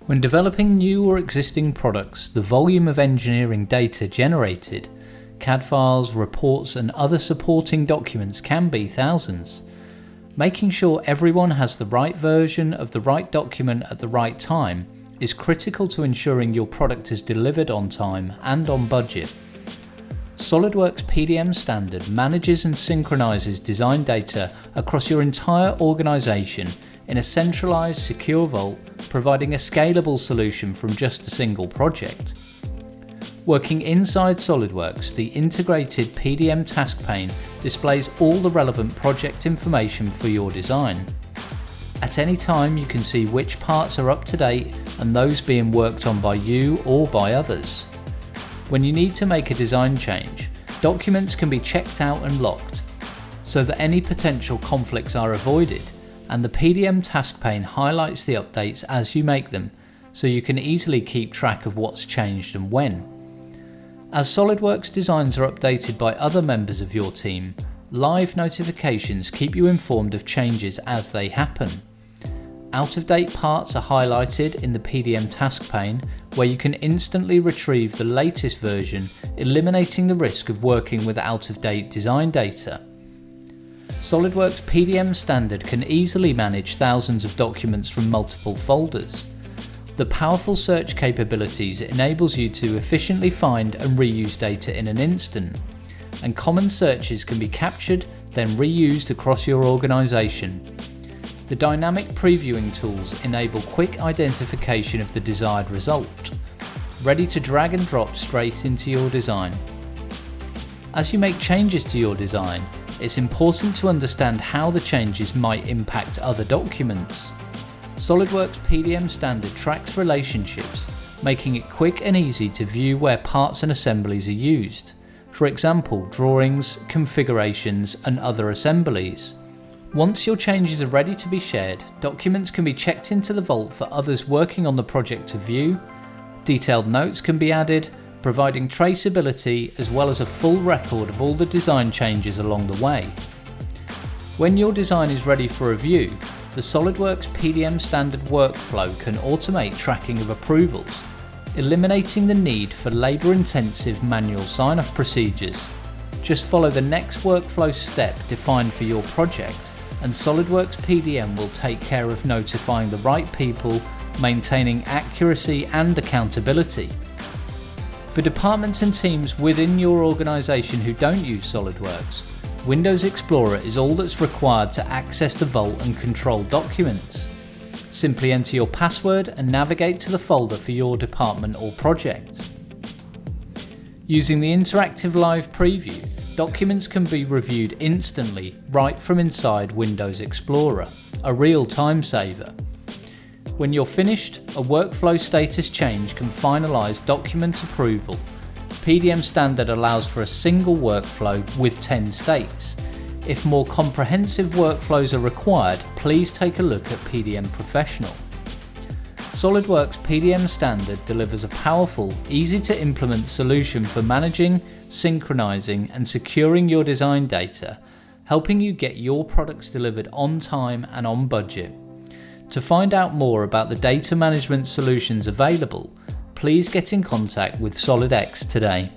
When developing new or existing products, the volume of engineering data generated, CAD files, reports, and other supporting documents can be thousands. Making sure everyone has the right version of the right document at the right time is critical to ensuring your product is delivered on time and on budget. SOLIDWORKS PDM standard manages and synchronizes design data across your entire organization in a centralized, secure vault, providing a scalable solution from just a single project. Working inside SOLIDWORKS, the integrated PDM task pane displays all the relevant project information for your design. At any time, you can see which parts are up to date and those being worked on by you or by others. When you need to make a design change, documents can be checked out and locked so that any potential conflicts are avoided, and the PDM task pane highlights the updates as you make them, so you can easily keep track of what's changed and when. As SOLIDWORKS designs are updated by other members of your team, live notifications keep you informed of changes as they happen. Out-of-date parts are highlighted in the PDM task pane, where you can instantly retrieve the latest version, eliminating the risk of working with out-of-date design data. SOLIDWORKS PDM standard can easily manage thousands of documents from multiple folders. The powerful search capabilities enables you to efficiently find and reuse data in an instant, and common searches can be captured, then reused across your organization. The dynamic previewing tools enable quick identification of the desired result, ready to drag and drop straight into your design. As you make changes to your design, it's important to understand how the changes might impact other documents. SOLIDWORKS PDM standard tracks relationships, making it quick and easy to view where parts and assemblies are used. For example, drawings, configurations, and other assemblies. Once your changes are ready to be shared, documents can be checked into the vault for others working on the project to view. Detailed notes can be added, providing traceability as well as a full record of all the design changes along the way. When your design is ready for review, the SOLIDWORKS PDM standard workflow can automate tracking of approvals, eliminating the need for labour-intensive manual sign-off procedures. Just follow the next workflow step defined for your project, and SOLIDWORKS PDM will take care of notifying the right people, maintaining accuracy and accountability. For departments and teams within your organisation who don't use SOLIDWORKS, Windows Explorer is all that's required to access the vault and control documents. Simply enter your password and navigate to the folder for your department or project. Using the interactive live preview, documents can be reviewed instantly right from inside Windows Explorer, a real time saver. When you're finished, a workflow status change can finalise document approval. PDM standard allows for a single workflow with 10 states. If more comprehensive workflows are required, please take a look at PDM Professional. SOLIDWORKS PDM standard delivers a powerful, easy to implement solution for managing, synchronizing, and securing your design data, helping you get your products delivered on time and on budget. To find out more about the data management solutions available, please get in contact with SolidX today.